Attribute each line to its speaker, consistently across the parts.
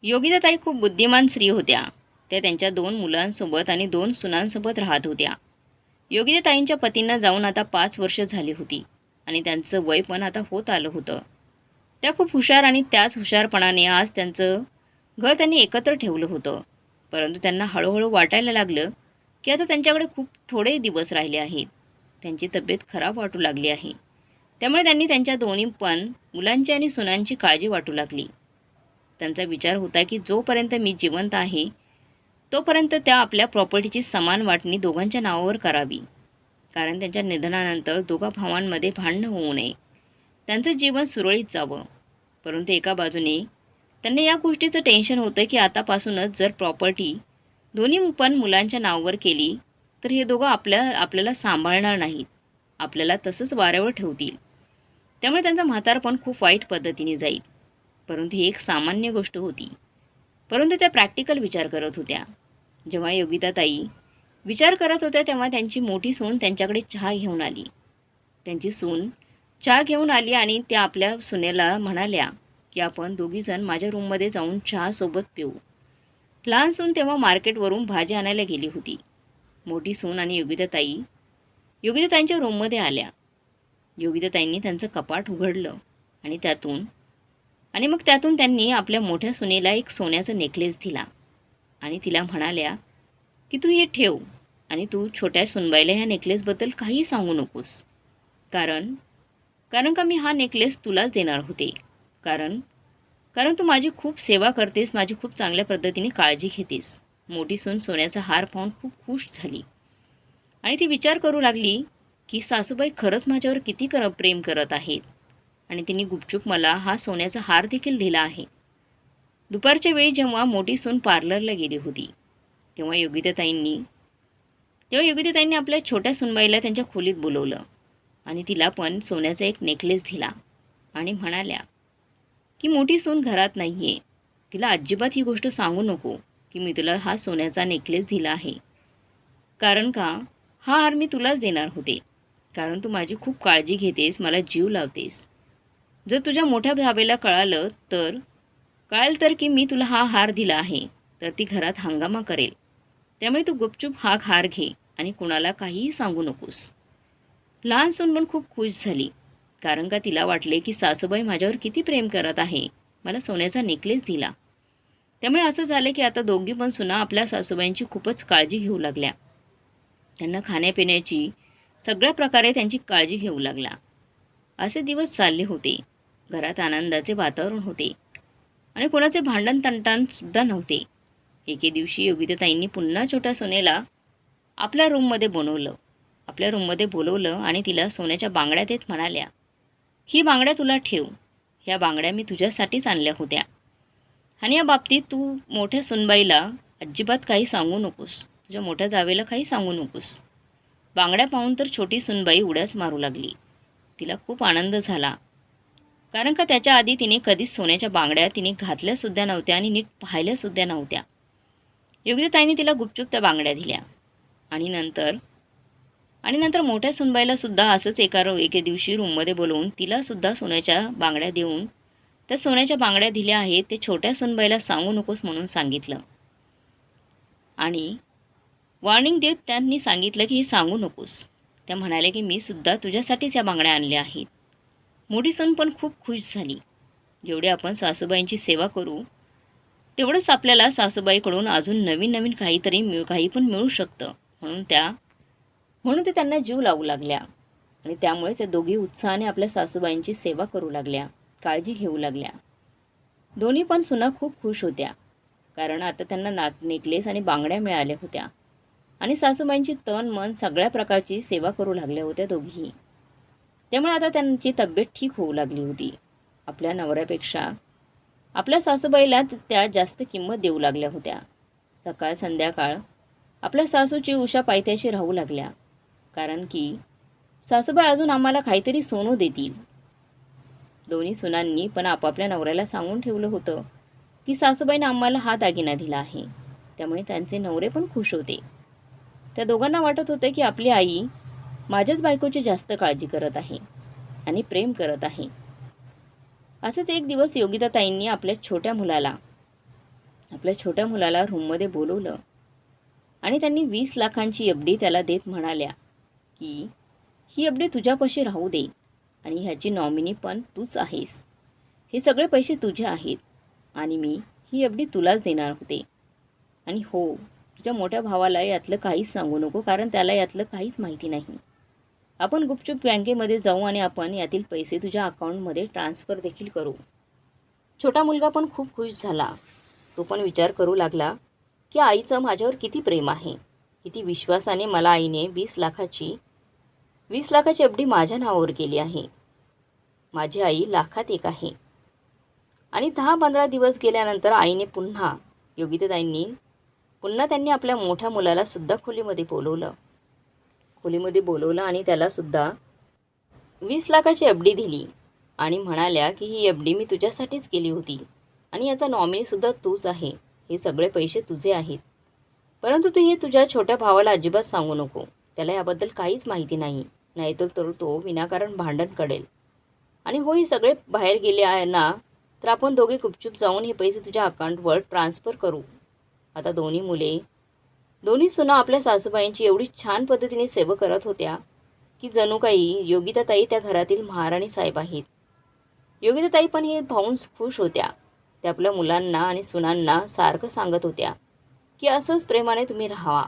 Speaker 1: योगिताताई खूप बुद्धिमान स्त्री होत्या. त्या त्यांच्या 2 मुलांसोबत आणि 2 सुनांसोबत राहत होत्या. योगिताताईंच्या पतींना जाऊन आता 5 वर्ष झाली होती आणि त्यांचं वय पण आता होत आलं होतं. त्या खूप हुशार आणि त्याच हुशारपणाने आज त्यांचं घर त्यांनी एकत्र ठेवलं होतं. परंतु त्यांना हळूहळू वाटायला लागलं, की आता त्यांच्याकडे खूप थोडे दिवस राहिले आहेत. त्यांची तब्येत खराब वाटू लागली आहे. त्यामुळे त्यांनी त्यांच्या दोन्ही पण मुलांची आणि सुनांची काळजी वाटू लागली. त्यांचा विचार होता की जोपर्यंत मी जिवंत आहे तोपर्यंत त्या आपल्या प्रॉपर्टीची समान वाटणी दोघांच्या नावावर करावी. कारण त्यांच्या निधनानंतर दोघा भावांमध्ये भांडणं होऊ नये, त्यांचं जीवन सुरळीत जावं. परंतु एका बाजूने त्यांना या गोष्टीचं टेन्शन होतं की आतापासूनच जर प्रॉपर्टी दोन्ही पण मुलांच्या नावावर केली तर हे दोघं आपल्याला सांभाळणार नाहीत, आपल्याला तसंच वाऱ्यावर ठेवतील. त्यामुळे त्यांचं म्हातारपण खूप वाईट पद्धतीने जाईल. परंतु ही एक सामान्य गोष्ट होती. परंतु त्या प्रॅक्टिकल विचार करत होत्या. जेव्हा योगिताताई विचार करत होत्या तेव्हा त्यांची मोठी सून त्यांच्याकडे चहा घेऊन आली. त्यांची सून चहा घेऊन आली आणि त्या आपल्या सुनेला म्हणाल्या की आपण दोघीजण माझ्या रूममध्ये जाऊन चहासोबत पिऊ. लहान सून तेव्हा मार्केटवरून भाजी आणायला गेली होती. मोठी सून आणि योगिताताईंच्या रूममध्ये आल्या. योगिताताईंनी त्यांचं कपाट उघडलं आणि मग त्यातून त्यांनी आपल्या मोठ्या सुनेला एक सोन्याचा नेकलेस दिला आणि तिला म्हणाल्या की तू हे ठेव आणि तू छोट्या सुनबाईला ह्या नेकलेसबद्दल काहीही सांगू नकोस. कारण कारण का मी हा नेकलेस तुलाच देणार होते. कारण कारण तू माझी खूप सेवा करतेस, माझी खूप चांगल्या पद्धतीने काळजी घेतेस. मोठी सून सोन्याचा हार पाहून खूप खुश झाली आणि ती विचार करू लागली की सासूबाई खरंच माझ्यावर किती प्रेम करत आहेत आणि तिने गुपचूप मला हा सोन्याचा हार देखील दिला आहे. दुपारच्या वेळी जेव्हा मोठी सून पार्लरला गेली होती तेव्हा योगिताताईंनी आपल्या छोट्या सुनबाईला त्यांच्या खोलीत बोलवलं आणि तिला पण सोन्याचा एक नेकलेस दिला आणि म्हणाल्या की मोठी सून घरात नाही आहे, तिला अजिबात ही गोष्ट सांगू नको की मी तुला हा सोन्याचा नेकलेस दिला आहे. कारण का हा हार मी तुलाच देणार होते. कारण तू माझी खूप काळजी घेतेस, मला जीव लावतेस. जर तुझ्या मोठ्या भावेला कळालं तर की मी तुला हा हार दिला आहे तर ती घरात हंगामा करेल. त्यामुळे तू गुपचूप हा हार घे आणि कुणाला काहीही सांगू नकोस. लहान सून पण खूप खुश झाली. कारण का तिला वाटले की सासूबाई माझ्यावर किती प्रेम करत आहे, मला सोन्याचा नेकलेस दिला. त्यामुळे असं झालं की आता दोघी पण सुना आपल्या सासूबाईंची खूपच काळजी घेऊ लागल्या. त्यांना खाण्यापिण्याची सगळ्या प्रकारे त्यांची काळजी घेऊ लागला. असे दिवस चालले होते. घरात आनंदाचे वातावरण होते आणि कोणाचे भांडण तंटाणसुद्धा नव्हते. एके दिवशी योगिताताईंनी पुन्हा छोट्या सोनेला आपल्या रूममध्ये बोलवलं आणि तिला सोन्याच्या बांगड्या देत म्हणाल्या, ही बांगड्या तुला ठेव. ह्या बांगड्या मी तुझ्यासाठीच आणल्या होत्या आणि या बाबतीत तू मोठ्या सुनबाईला अजिबात काही सांगू नकोस, तुझ्या मोठ्या जावेला काही सांगू नकोस. बांगड्या पाहून तर छोटी सुनबाई उड्याच मारू लागली. तिला खूप आनंद झाला. कारण का त्याच्या आधी तिने कधीच सोन्याच्या बांगड्या तिने घातल्यासुद्धा नव्हत्या आणि नीट पाहिल्यासुद्धा नव्हत्या. योगिताताईंनी तिला गुपचूप त्या बांगड्या दिल्या आणि नंतर मोठ्या सुनबाईला सुद्धा असंच एके दिवशी रूममध्ये बोलवून तिलासुद्धा सोन्याच्या बांगड्या देऊन त्या सोन्याच्या बांगड्या दिल्या आहेत ते छोट्या सुनबाईला सांगू नकोस म्हणून सांगितलं आणि वॉर्निंग देत त्यांनी सांगितलं की हे सांगू नकोस. त्या म्हणाल्या की मी सुद्धा तुझ्यासाठीच या बांगड्या आणल्या आहेत. मोठी सून पण खूप खुश झाली. जेवढे आपण सासूबाईंची सेवा करू तेवढंच आपल्याला सासूबाईकडून अजून नवीन काही पण मिळू शकतं. म्हणून ते त्यांना जीव लावू लागल्या आणि त्यामुळे त्या दोघी उत्साहाने आपल्या सासूबाईंची सेवा करू लागल्या, काळजी घेऊ लागल्या. दोन्ही पण सुना खूप खुश होत्या. कारण आता त्यांना नेकलेस आणि बांगड्या मिळाल्या होत्या आणि सासूबाईंची तन मन सगळ्या प्रकारची सेवा करू लागल्या होत्या दोघीही. त्यामुळे आता त्यांची तब्येत ठीक होऊ लागली होती. आपल्या नवऱ्यापेक्षा आपल्या सासूबाईला त्या जास्त किंमत देऊ लागल्या होत्या. सकाळ संध्याकाळ आपल्या सासूची उषा पायथ्याशी राहू लागल्या. कारण की सासूबाई अजून आम्हाला काहीतरी सोनं देतील. दोन्ही सुनांनी पण आपापल्या नवऱ्याला सांगून ठेवलं होतं की सासूबाईने आम्हाला हा दागिना दिला आहे. त्यामुळे त्यांचे नवरे पण खुश होते. त्या दोघांना वाटत होतं की आपली आई माझ्याच बायकोची जास्त काळजी करत आहे आणि प्रेम करत आहे. असेच एक दिवस योगिताताईंनी आपल्या छोट्या मुलाला आपल्या छोट्या मुलाला रूममध्ये बोलवलं आणि त्यांनी 20 लाखांची एफ-डी त्याला देत म्हणाल्या की ही एफ-डी तुझ्यापाशी राहू दे आणि ह्याची नॉमिनी पण तूच आहेस. हे सगळे पैसे तुझे आहेत आणि मी ही एफ-डी तुलाच देणार होते. आणि हो, तुझ्या मोठ्या भावाला यातलं काहीच सांगू नको, कारण त्याला यातलं काहीच माहिती नाही. आपण गुपचूप बँकेमध्ये जाऊ आणि आपण यातील पैसे तुझ्या अकाउंटमध्ये ट्रान्सफर देखील करू. छोटा मुलगा पण खूप खुश झाला. तो पण विचार करू लागला की आईचं माझ्यावर किती प्रेम आहे, किती विश्वासाने मला आईने 20 लाखाची एफ-डी माझ्या नावावर केली आहे. माझी आई लाखात एक आहे. आणि 10-15 दिवस गेल्यानंतर आईने पुन्हा त्यांनी आपल्या मोठ्या मुलाला सुद्धा खोलीमध्ये बोलवलं आणि त्याला सुद्धा 20 लाखाची एफ-डी दिली आणि म्हणाल्या की ही एफ-डी मी तुझ्यासाठीच केली होती आणि याचा नॉमिनीसुद्धा तूच आहे. हे सगळे पैसे तुझे आहेत. परंतु तू हे तुझ्या छोट्या भावाला अजिबात सांगू नको. त्याला याबद्दल काहीच माहिती नाही. नाहीतर तो विनाकारण भांडण करेल. आणि हो, हे सगळे बाहेर गेले आहे ना, तर आपण दोघे गुपचूप जाऊन हे पैसे तुझ्या अकाउंटवर ट्रान्सफर करू. आता दोन्ही सुना आपल्या सासूबाईंची एवढी छान पद्धतीने सेवा करत होत्या की जणू काही योगिताताई त्या घरातील महाराणी साहेब आहेत. योगिताताई पण हे पाहून खुश होत्या. त्या आपल्या मुलांना आणि सुनांना सारखं सांगत होत्या की असंच प्रेमाने तुम्ही राहावा,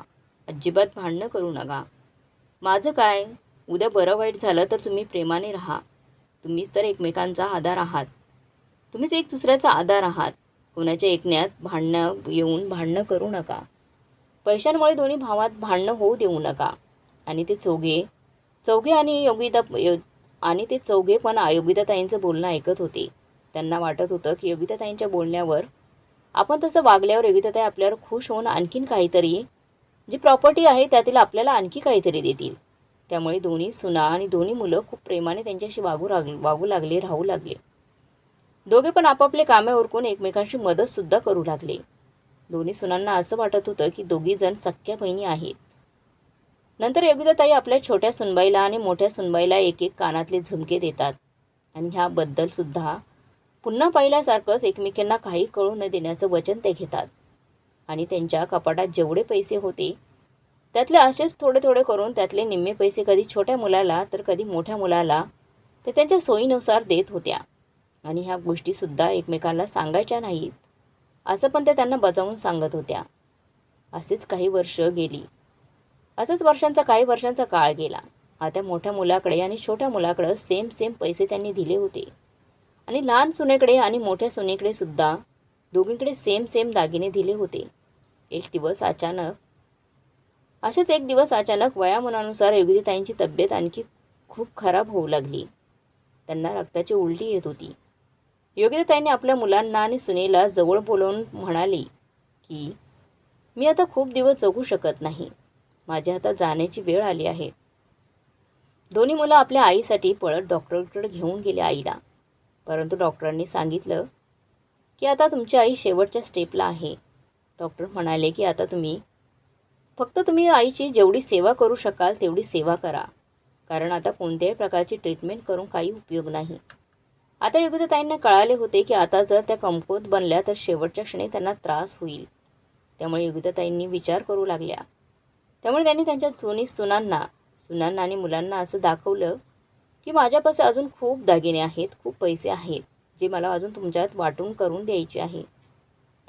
Speaker 1: अजिबात भांडणं करू नका. माझं काय, उद्या बरं वाईट झालं तर तुम्ही प्रेमाने राहा. तुम्हीच तर एकमेकांचा आधार आहात. तुम्हीच एक दुसऱ्याचा आधार आहात. कोणाच्या ऐकण्यात भांडणं करू नका. पैशांमुळे दोन्ही भावात भांडणं होऊ देऊ नका. आणि ते चौघे पण योगिताताईंचं बोलणं ऐकत होते. त्यांना वाटत होतं की योगिताताईंच्या बोलण्यावर आपण तसं वागल्यावर योगिताताई आपल्यावर खुश होऊन आणखीन काहीतरी, जी प्रॉपर्टी आहे त्यातील आपल्याला आणखी काहीतरी देतील. त्यामुळे दोन्ही सुना आणि दोन्ही मुलं खूप प्रेमाने त्यांच्याशी राहू लागले. दोघे पण आपापले कामे उरकून एकमेकांशी मदतसुद्धा करू लागले. दोन्ही सुनांना असं वाटत होतं की दोघी जण सख्या बहिणी आहेत. नंतर योगिताताई आपल्या छोट्या सुनबाईला आणि मोठ्या सुनबाईला एक कानातले झुमके देतात आणि ह्याबद्दल सुद्धा पुन्हा पहिल्यासारखंच एकमेकांना काही कळू न देण्याचं वचन ते घेतात. आणि त्यांच्या कपाटात जेवढे पैसे होते त्यातले असेच थोडे करून त्यातले निम्मे पैसे कधी छोट्या मुलाला तर कधी मोठ्या मुलाला ते त्यांच्या सोयीनुसार देत होत्या. आणि ह्या गोष्टीसुद्धा एकमेकांना सांगायच्या नाहीत असं पण ते त्यांना बजावून सांगत होत्या. असंच काही वर्षांचा काळ गेला. आता मोठ्या मुलाकडे आणि छोट्या मुलाकडे सेम पैसे त्यांनी दिले होते. आणि लहान सुनेकडे आणि मोठ्या सुनेकडे सुद्धा दोघींकडे सेम दागिने दिले होते. एक दिवस अचानक वयामानानुसार योगिताताईंची तब्येत आणखी खूप खराब होऊ लागली. त्यांना रक्ताची उलटी येत होती. योगिताताईंनी आपल्या मुलांना आणि सुनेला जवळ बोलावून म्हणाली की मी आता खूप दिवस जगू शकत नाही. माझ्या हातात जाण्याची वेळ आली आहे. दोन्ही मुलं आपल्या आईसाठी पळत डॉक्टरकडे घेऊन गेले आईला. परंतु डॉक्टरांनी सांगितलं की आता तुमची आई शेवटच्या स्टेपला आहे. डॉक्टर म्हणाले की आता तुम्ही आईची जेवढी सेवा करू शकाल तेवढी सेवा करा, कारण आता कोणत्याही प्रकारची ट्रीटमेंट करून काही उपयोग नाही. आता योगिताताईंना कळाले होते की आता जर त्या कमकुवत बनल्या तर शेवटच्या क्षणी त्यांना त्रास होईल. त्यामुळे योगिताताईंनी विचार करू लागल्या. त्यामुळे त्यांनी त्यांच्या दोन्ही सुनांना आणि मुलांना असं दाखवलं की माझ्यापाशी अजून खूप दागिने आहेत, खूप पैसे आहेत, जे मला अजून तुमच्यात वाटून करून द्यायचे आहे.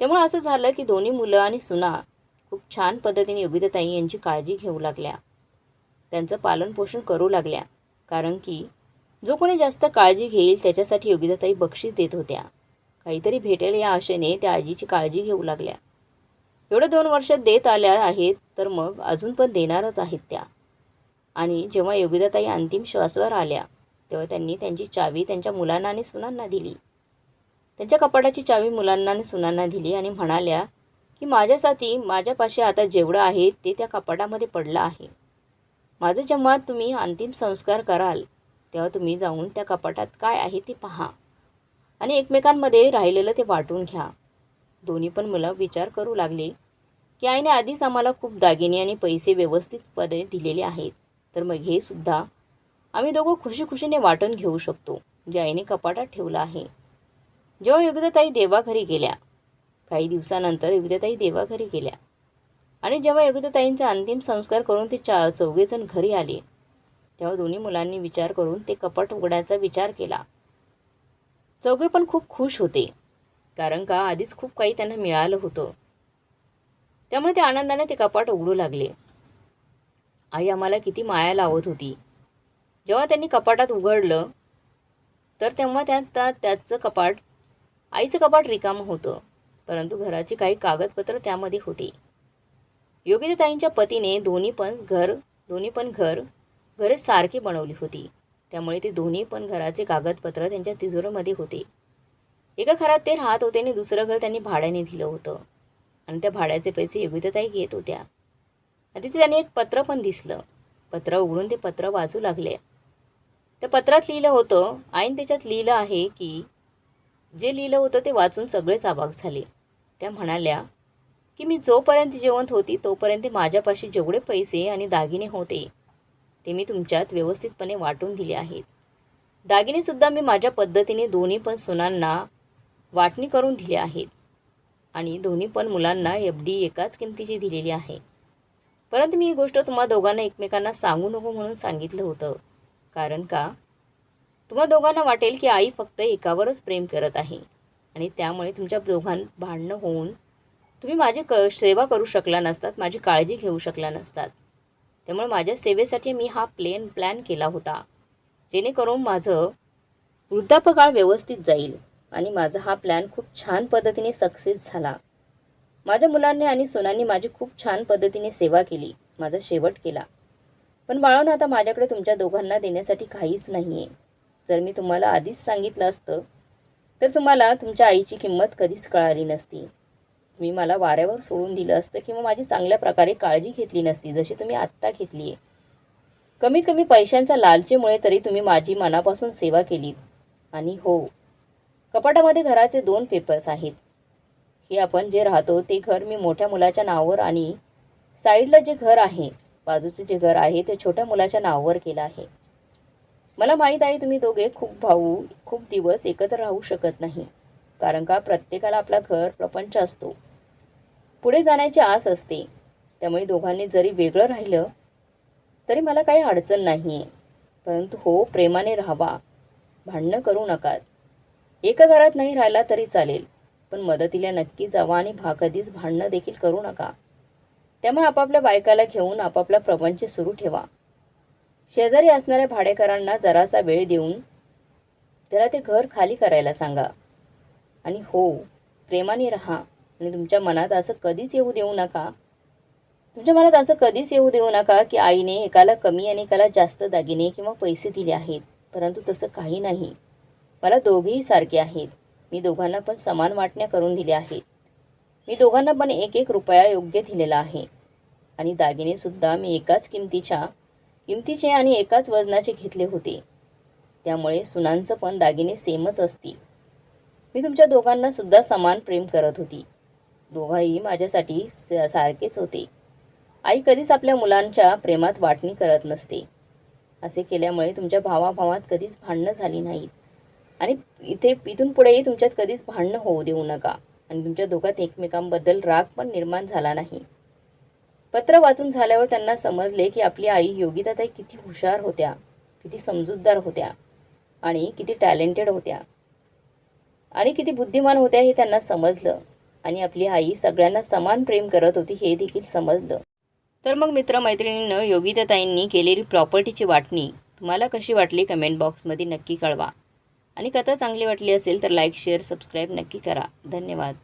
Speaker 1: त्यामुळे असं झालं की दोन्ही मुलं आणि सुना खूप छान पद्धतीने योगिताताई यांची काळजी घेऊ लागल्या. त्यांचं पालनपोषण करू लागल्या, कारण की जो कोणी जास्त काळजी घेईल त्याच्यासाठी योगिताताई बक्षीस देत होत्या. काहीतरी भेटेल या आशेने त्या आजीची काळजी घेऊ लागल्या. एवढे 2 वर्ष देत आल्या आहेत तर मग अजून पण देणारच आहेत त्या. आणि जेव्हा योगिताताई अंतिम श्वासावर आल्या तेव्हा त्यांनी त्यांची चावी त्यांच्या मुलांना आणि सुनांना दिली. त्यांच्या कपाटाची चावी मुलांना आणि सुनांना दिली आणि म्हणाल्या की माझ्यापाशी आता जेवढं आहे ते त्या कपाटामध्ये पडलं आहे. माझं जेव्हा तुम्ही अंतिम संस्कार कराल तेव्हा तुम्ही जाऊन त्या कपाटात काय आहे ते पहा आणि एकमेकांमध्ये राहिलेलं ते वाटून घ्या. दोन्ही पण मुलं विचार करू लागले की आईने आधीच आम्हाला खूप दागिने आणि पैसे व्यवस्थितपणे दिलेले आहेत, तर मग हे सुद्धा आम्ही दोघं खुशीने वाटून घेऊ शकतो जे आईने कपाटात ठेवलं आहे. जेव्हा योगिताताई देवाघरी गेल्या, काही दिवसानंतर योगिताताई देवाघरी गेल्या आणि जेव्हा योगिताताईंचा अंतिम संस्कार करून ते चौघेजण घरी आले तेव्हा दोन्ही मुलांनी विचार करून ते कपाट उघडायचा विचार केला. चौघे पण खूप खुश होते, कारण का आधीच खूप काही त्यांना मिळालं होतं. त्यामुळे ते आनंदाने ते कपाट उघडू लागले. आई आम्हाला किती माया लावत होती. जेव्हा त्यांनी कपाटात उघडलं तर तेव्हा त्याचं कपाट, आईचं कपाट रिकामं होतं, परंतु घराची काही कागदपत्र त्यामध्ये होती. योगिताताईंच्या पतीने दोन्ही पण घरे सारखी बनवली होती. त्यामुळे ते दोन्ही पण घराचे कागदपत्र त्यांच्या तिजोरीमध्ये होते. एका घरात ते राहत होते आणि दुसरं घर त्यांनी भाड्याने दिलं होतं आणि त्या भाड्याचे पैसे योगिताताई घेत होत्या. तिथे त्यांनी एक पत्र पण दिसलं. पत्र उघडून ते पत्र वाचू लागले. त्या पत्रात लिहिलं होतं, आईन त्याच्यात लिहिलं आहे की जे लिहिलं होतं ते वाचून सगळेच अवाक झाले. त्या म्हणाल्या की मी जोपर्यंत जिवंत होती तोपर्यंत माझ्यापाशी जेवढे पैसे आणि दागिने होते ते मी तुमच्यात व्यवस्थितपणे वाटून दिले आहेत. दागिनेसुद्धा मी माझ्या पद्धतीने दोन्ही पण सुनांना वाटणी करून दिले आहेत आणि दोन्ही पण मुलांना एफडी एकाच किमतीची दिलेली आहे. परंतु मी ही गोष्ट तुम्हा दोघांना एकमेकांना सांगू नको म्हणून सांगितलं होतं, कारण का तुम्हा दोघांना वाटेल की आई फक्त एकावरच प्रेम करत आहे आणि त्यामुळे तुमच्या भांडणं होऊन तुम्ही माझी सेवा करू शकला नसतात, माझी काळजी घेऊ शकला नसतात. त्यामुळे माझ्या सेवेसाठी मी हा प्लॅन केला होता, जेणेकरून माझं वृद्धापकाळ व्यवस्थित जाईल आणि माझा हा प्लॅन खूप छान पद्धतीने सक्सेस झाला. माझ्या मुलांनी आणि सुनांनी माझी खूप छान पद्धतीने सेवा केली, माझा शेवट केला. पण बाळांनो, आता माझ्याकडे तुमच्या दोघांना देण्यासाठी काहीच नाही आहे. जर मी तुम्हाला आधीच सांगितलं असतं तर तुम्हाला तुमच्या आईची किंमत कधीच कळाली नसती. तुम्ही मला वाऱ्यावर सोडून दिलं असतं किंवा माझी चांगल्या प्रकारे काळजी घेतली नसती जशी तुम्ही आत्ता घेतली आहे. कमीत कमी पैशांच्या लालचीमुळे तरी तुम्ही माझी मनापासून सेवा केलीत. आणि हो, कपाटामध्ये घराचे 2 पेपर्स आहेत. हे आपण जे राहतो ते घर मी मोठ्या मुलाच्या नावावर आणि साईडला जे घर आहे, बाजूचे जे घर आहे ते छोट्या मुलाच्या नावावर केलं आहे. मला माहीत आहे तुम्ही दोघे खूप दिवस एकत्र राहू शकत नाही, कारण का प्रत्येकाला आपला घर प्रपंच असतो, पुढे जाण्याची आस असते. त्यामुळे दोघांनी जरी वेगळं राहिलं तरी मला काही अडचण नाही आहे. परंतु हो, प्रेमाने राहावा, भांडणं करू नका. एका घरात नाही राहिला तरी चालेल, पण मदतीला नक्की जावा आणि कधीच भांडणं देखील करू नका. त्यामुळे आपापल्या बायकाला घेऊन आपापला प्रपंच सुरू ठेवा. शेजारी असणाऱ्या भाडेकरांना जरासा वेळ देऊन त्याला ते घर खाली करायला सांगा. आणि हो, प्रेमाने राहा आणि तुमच्या मनात असं कधीच येऊ देऊ नका की आईने एकाला कमी आणि एकाला जास्त दागिने किंवा पैसे दिले आहेत. परंतु तसं काही नाही. मला दोघेही सारखे आहेत. मी दोघांना पण समान वाटण्या करून दिल्या आहेत. मी दोघांना पण 1-1 रुपया योग्य दिलेला आहे आणि दागिनेसुद्धा मी एकाच किमतीचे आणि एकाच वजनाचे घेतले होते. त्यामुळे सुनांचं पण दागिने सेमच असतील. मी तुमच्या दोघांना सुद्धा समान प्रेम करत होती. दोघांही माझ्यासाठी सारखेच होते. आई कधीच आपल्या मुलांच्या प्रेमात वाटणी करत नसते. असे केल्यामुळे तुमच्या भावाभावात कधीच भांडणं झाली नाहीत आणि इथून पुढेही तुमच्यात कधीच भांडणं होऊ देऊ नका आणि तुमच्या दोघात एकमेकांबद्दल राग पण निर्माण झाला नाही. पत्र वाचून झाल्यावर त्यांना समजले की आपली आई योगिताताई किती हुशार होत्या, किती समजूतदार होत्या आणि किती टॅलेंटेड होत्या आणि किती बुद्धिमान होत्या हे त्यांना समजलं आणि आपली आई सगळ्यांना समान प्रेम करत होती हे देखील समजलं. तर मग मित्रमैत्रिणींनो, योगिताताईंनी केलेली प्रॉपर्टीची वाटणी तुम्हाला कशी वाटली कमेंट बॉक्समध्ये नक्की कळवा आणि कथा चांगली वाटली असेल तर लाईक, शेअर, सबस्क्राईब नक्की करा. धन्यवाद.